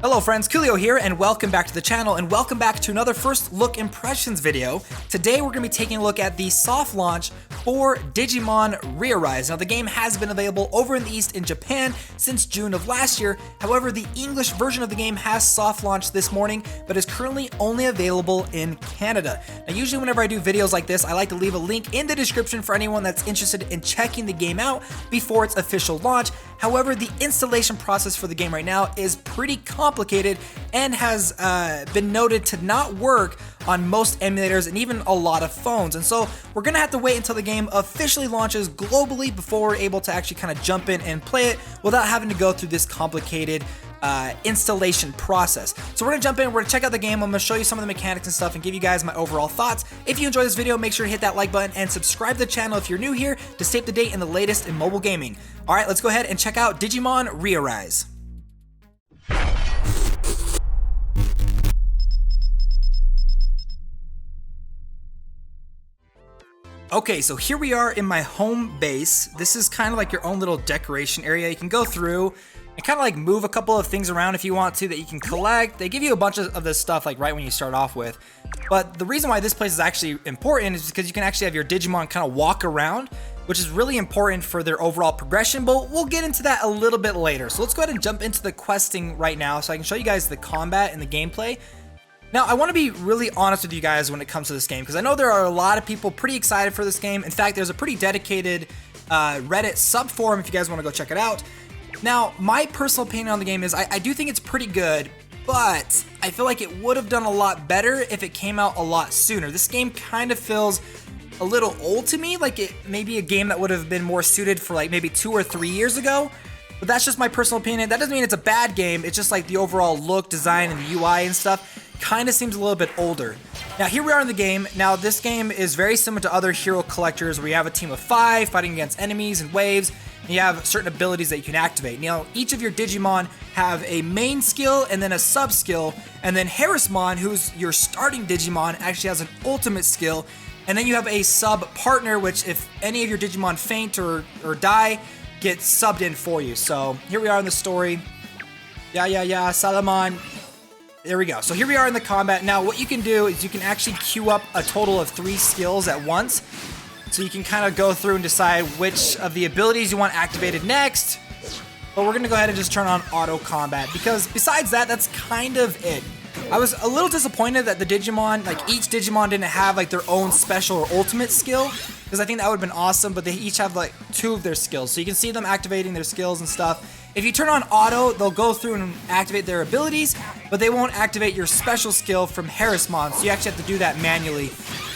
Hello friends, Koolio here, and welcome back to the channel, and welcome back to another first look impressions video. Today we're going to be taking a look at the soft launch for Digimon Rearise. Now the game has been available over in the East in Japan since June of last year. However, the English version of the game has soft launched this morning, but is currently only available in Canada. Now usually whenever I do videos like this, I like to leave a link in the description for anyone that's interested in checking the game out before its official launch. However, the installation process for the game right now is pretty complicated and has been noted to not work on most emulators and even a lot of phones. And so we're gonna have to wait until the game officially launches globally before we're able to actually kind of jump in and play it without having to go through this complicated installation process. So we're gonna jump in, we're gonna check out the game, I'm gonna show you some of the mechanics and stuff and give you guys my overall thoughts. If you enjoy this video, make sure to hit that like button and subscribe to the channel if you're new here to stay up to date in the latest in mobile gaming. Alright, let's go ahead and check out Digimon Rearise. Okay, so here we are in my home base. This is kind of like your own little decoration area. You can go through and kind of like move a couple of things around if you want to that you can collect. They give you a bunch of this stuff like right when you start off with. But the reason why this place is actually important is because you can actually have your Digimon kind of walk around, which is really important for their overall progression, but we'll get into that a little bit later. So let's go ahead and jump into the questing right now so I can show you guys the combat and the gameplay. Now, I want to be really honest with you guys when it comes to this game, because I know there are a lot of people pretty excited for this game. In fact, there's a pretty dedicated Reddit subforum if you guys want to go check it out. Now, my personal opinion on the game is I do think it's pretty good, but I feel like it would have done a lot better if it came out a lot sooner. This game kind of feels a little old to me, like it may be a game that would have been more suited for like maybe 2 or 3 years ago. But that's just my personal opinion. That doesn't mean it's a bad game. It's just like the overall look, design, and the UI and stuff kind of seems a little bit older. Now here we are in the game. Now this game is very similar to other hero collectors where you have a team of 5 fighting against enemies and waves, and you have certain abilities that you can activate. Now each of your Digimon have a main skill and then a sub skill, and then Harrismon, who's your starting Digimon, actually has an ultimate skill, and then you have a sub partner, which if any of your Digimon faint or die, gets subbed in for you. So here we are in the story. Salamon. There we go. So here we are in the combat. Now what you can do is you can actually queue up a total of 3 skills at once. So you can kind of go through and decide which of the abilities you want activated next. But we're going to go ahead and just turn on auto combat, because besides that, that's kind of it. I was a little disappointed that the Digimon, like each Digimon didn't have like their own special or ultimate skill, because I think that would have been awesome, but they each have like 2 of their skills. So you can see them activating their skills and stuff. If you turn on auto, they'll go through and activate their abilities, but they won't activate your special skill from Harrismon, so you actually have to do that manually.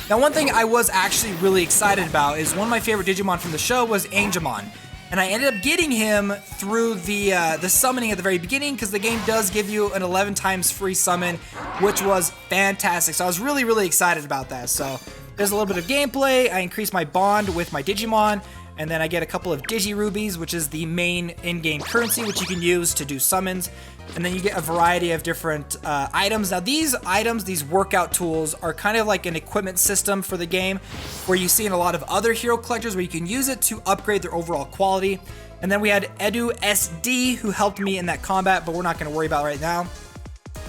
Now one thing I was actually really excited about is one of my favorite Digimon from the show was Angemon. And I ended up getting him through the summoning at the very beginning, because the game does give you an 11 times free summon, which was fantastic. So I was really, really excited about that. So there's a little bit of gameplay. I increased my bond with my Digimon, and then I get a couple of Digi-Rubies, which is the main in-game currency, which you can use to do summons. And then you get a variety of different items. Now these items, these workout tools, are kind of like an equipment system for the game, where you see in a lot of other hero collectors where you can use it to upgrade their overall quality. And then we had Edu SD, who helped me in that combat, but we're not going to worry about it right now.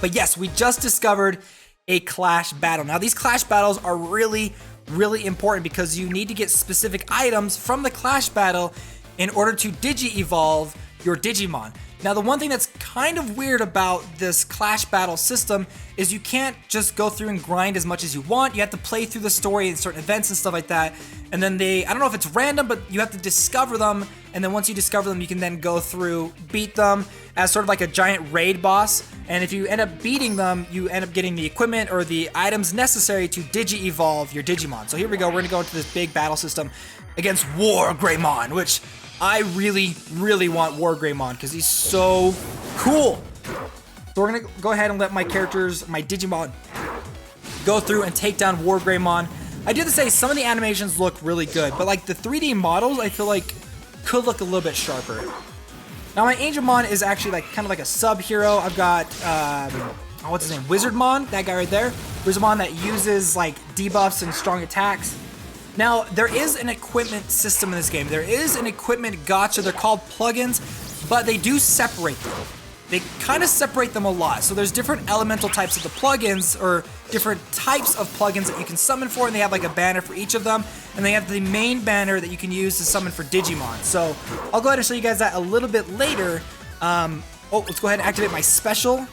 But yes, we just discovered a clash battle. Now these clash battles are really important, because you need to get specific items from the clash battle in order to digi-evolve your Digimon. Now the one thing that's kind of weird about this clash battle system is you can't just go through and grind as much as you want. You have to play through the story and certain events and stuff like that. And then I don't know if it's random, but you have to discover them. And then once you discover them, you can then go through, beat them as sort of like a giant raid boss. And if you end up beating them, you end up getting the equipment or the items necessary to digi-evolve your Digimon. So here we go, we're gonna go into this big battle system against War Greymon, which I really want War Greymon, because he's so cool. So we're gonna go ahead and let my characters, my Digimon, go through and take down War Greymon. I do have to say, some of the animations look really good, but like the 3D models, I feel like could look a little bit sharper. Now my Angemon is actually like kind of like a sub-hero. I've got, what's his name? Wizardmon, that guy right there. Wizardmon that uses like debuffs and strong attacks. Now, there is an equipment system in this game. There is an equipment gacha. They're called plugins, but they do separate them. they kind of separate them a lot. So there's different elemental types of the plugins, or different types of plugins that you can summon for, and they have like a banner for each of them. And they have the main banner that you can use to summon for Digimon. So I'll go ahead and show you guys that a little bit later. Let's go ahead and activate my special.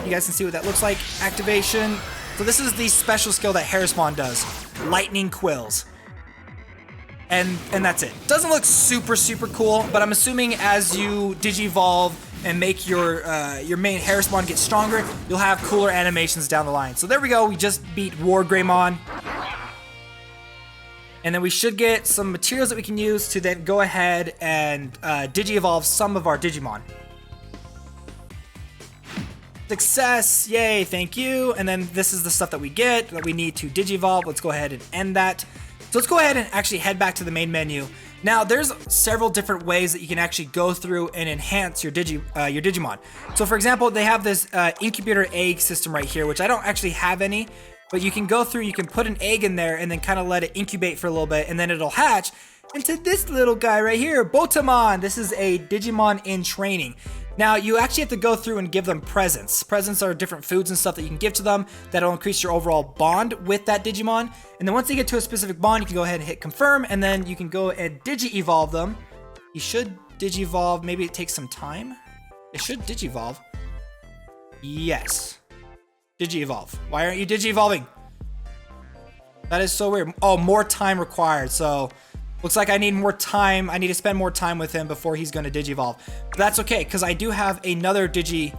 You guys can see what that looks like. Activation. So this is the special skill that Hairspawn does. Lightning Quills. And that's it. Doesn't look super cool, but I'm assuming as you Digivolve and make your main Hairspawn get stronger, you'll have cooler animations down the line. So there we go. We just beat War Greymon. And then we should get some materials that we can use to then go ahead and Digi-evolve some of our Digimon. Success! Yay, thank you. And then this is the stuff that we get that we need to Digi-evolve. Let's go ahead and end that. So let's go ahead and actually head back to the main menu. Now, there's several different ways that you can actually go through and enhance your Digimon. So for example, they have this incubator egg system right here, which I don't actually have any. But you can go through, you can put an egg in there and then kind of let it incubate for a little bit, and then it'll hatch into this little guy right here, Botamon. This is a Digimon in training. Now, you actually have to go through and give them presents. Presents are different foods and stuff that you can give to them that'll increase your overall bond with that Digimon. And then once they get to a specific bond, you can go ahead and hit confirm, and then you can go and Digi-evolve them. You should Digi-evolve, maybe it takes some time. It should Digi-evolve. Yes. Digi-evolve. Why aren't you Digi-evolving? That is so weird. Oh, more time required. So looks like I need more time. I need to spend more time with him before he's going to Digi-evolve. But that's okay, because I do have another Digi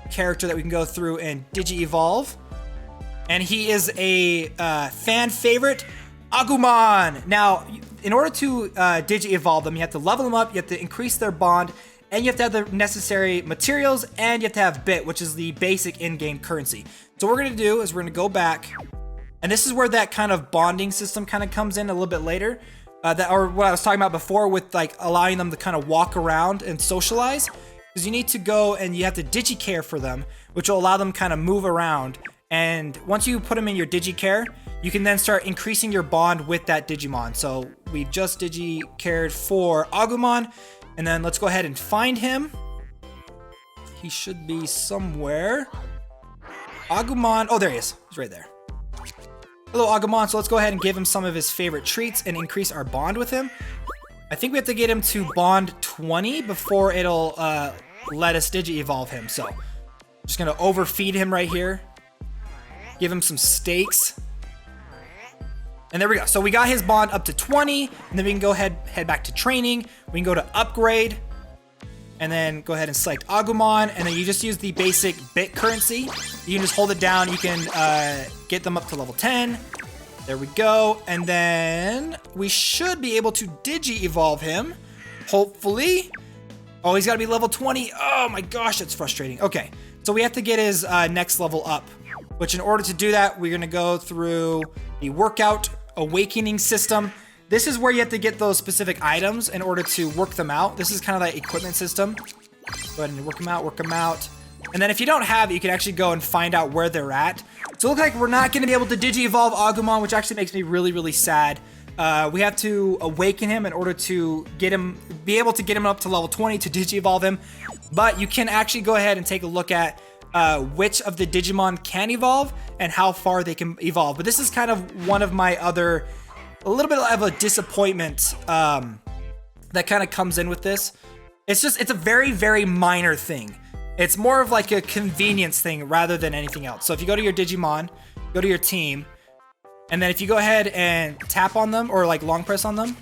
character that we can go through and Digi-evolve. And he is a fan favorite, Agumon. Now, in order to Digi-evolve them, you have to level them up, you have to increase their bond, and you have to have the necessary materials, and you have to have bit, which is the basic in-game currency. So what we're going to do is we're going to go back, and this is where that kind of bonding system kind of comes in a little bit later, or what I was talking about before with like allowing them to kind of walk around and socialize, because you need to go and you have to Digicare for them, which will allow them kind of move around. And once you put them in your Digicare, you can then start increasing your bond with that Digimon. So we've just Digicared for Agumon. And then let's go ahead and find him. He should be somewhere. Agumon. Oh, there he is. He's right there. Hello, Agumon. So let's go ahead and give him some of his favorite treats and increase our bond with him. I think we have to get him to bond 20 before it'll let us Digi-evolve him. So I'm just going to overfeed him right here. Give him some steaks. And there we go. So we got his bond up to 20, and then we can go ahead, head back to training. We can go to upgrade, and then go ahead and select Agumon, and then you just use the basic bit currency. You can just hold it down. You can get them up to level 10. There we go. And then we should be able to Digi-evolve him, hopefully. Oh, he's got to be level 20. Oh my gosh, that's frustrating. Okay, so we have to get his next level up, which in order to do that, we're going to go through the workout awakening system. This is where you have to get those specific items in order to work them out. This is kind of like equipment system. Go ahead and work them out. And then if you don't have it, you can actually go and find out where they're at. So it looks like we're not going to be able to Digi-evolve Agumon, which actually makes me really sad. We have to awaken him in order to be able to get him up to level 20 to Digi-evolve him. But you can actually go ahead and take a look at which of the Digimon can evolve and how far they can evolve. But this is kind of one of my a little bit of a disappointment that kind of comes in with this. It's a very minor thing. It's more of like a convenience thing rather than anything else. So if you go to your Digimon, go to your team, and then if you go ahead and tap on them or like long press on them,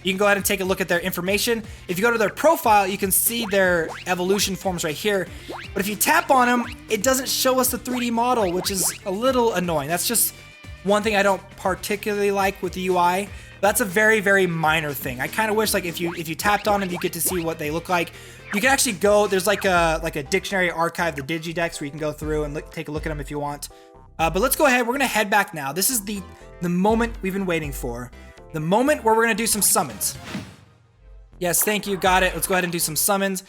you can go ahead and take a look at their information. If you go to their profile, you can see their evolution forms right here. But if you tap on them, it doesn't show us the 3D model, which is a little annoying. That's just one thing I don't particularly like with the UI. That's a very minor thing. I kind of wish like if you tapped on them, you get to see what they look like. You can actually go, there's like a dictionary archive, the Digidex, where you can go through and take a look at them if you want. But let's go ahead. We're going to head back now. This is the moment we've been waiting for. The moment where we're going to do some summons. Yes, thank you. Got it. Let's go ahead and do some summons.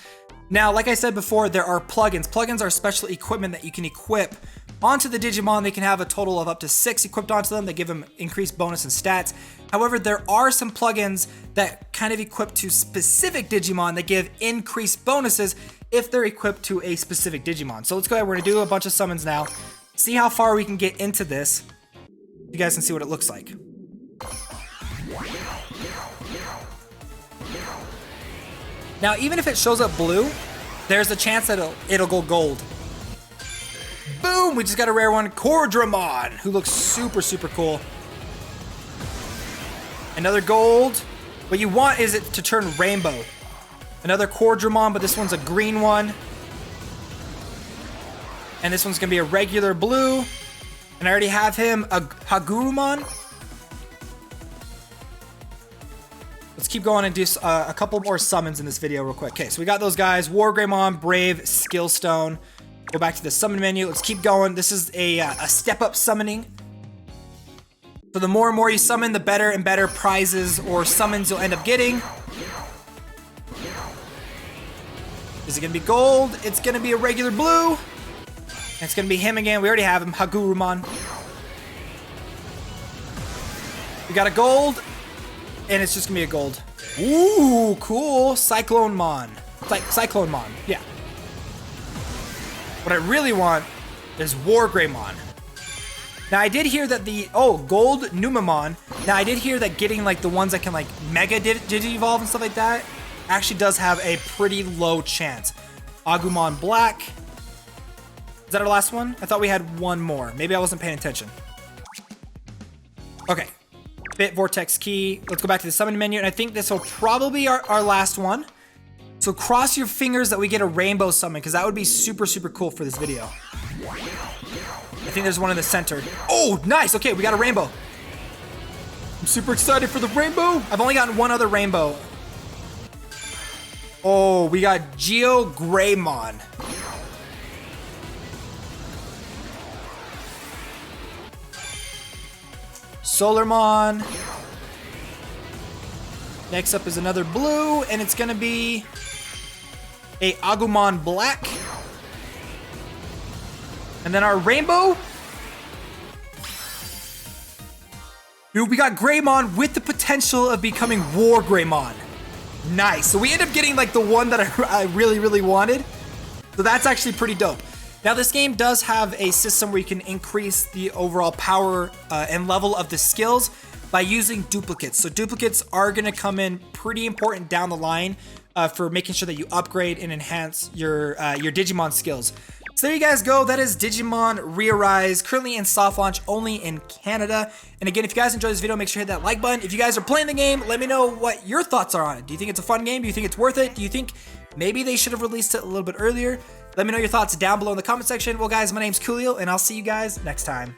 Now, like I said before, there are plugins. Plugins are special equipment that you can equip onto the Digimon. They can have a total of up to 6 equipped onto them. They give them increased bonus and stats. However, there are some plugins that kind of equip to specific Digimon that give increased bonuses if they're equipped to a specific Digimon. So let's go ahead, we're gonna do a bunch of summons now, see how far we can get into this. You guys can see what it looks like. Now, even if it shows up blue, there's a chance that it'll go gold. Boom, we just got a rare one, KREW, who looks super, super cool. Another gold. What you want is it to turn rainbow. Another KREW, but this one's a green one. And this one's gonna be a regular blue. And I already have him, a Hagurumon. Let's keep going and do a couple more summons in this video real quick. Okay, so we got those guys, Wargreymon, Brave, Skillstone. Go back to the summon menu. Let's keep going. This is a step-up summoning. So the more and more you summon, the better and better prizes or summons you'll end up getting. Is it gonna be gold? It's gonna be a regular blue. And it's gonna be him again. We already have him, Hagurumon. We got a gold, and it's just gonna be a gold. Ooh, cool, Cyclonemon. Cyclonemon, yeah. What I really want is Wargreymon. Now I did hear that gold Numamon. Now I did hear that getting like the ones that can like mega Digi-evolve and stuff like that actually does have a pretty low chance. Agumon Black. Is that our last one? I thought we had one more. Maybe I wasn't paying attention. Okay. Bit Vortex Key. Let's go back to the summon menu, and I think this will probably be our last one. So cross your fingers that we get a rainbow summon, because that would be super, super cool for this video. I think there's one in the center. Oh, nice. Okay, we got a rainbow. I'm super excited for the rainbow. I've only gotten one other rainbow. Oh, we got Greymon. Solarmon. Next up is another blue, and it's gonna be a Agumon Black. And then our rainbow. Dude, we got Greymon with the potential of becoming Wargreymon. Nice. So we end up getting like the one that I really, really wanted. So that's actually pretty dope. Now this game does have a system where you can increase the overall power and level of the skills by using duplicates. So duplicates are gonna come in pretty important down the line for making sure that you upgrade and enhance your Digimon skills. So there you guys go. That is Digimon Rearise, currently in soft launch only in Canada. And again, if you guys enjoyed this video, make sure to hit that like button. If you guys are playing the game, let me know what your thoughts are on it. Do you think it's a fun game? Do you think it's worth it? Do you think maybe they should have released it a little bit earlier? Let me know your thoughts down below in the comment section. Well, guys, my name's Koolio, and I'll see you guys next time.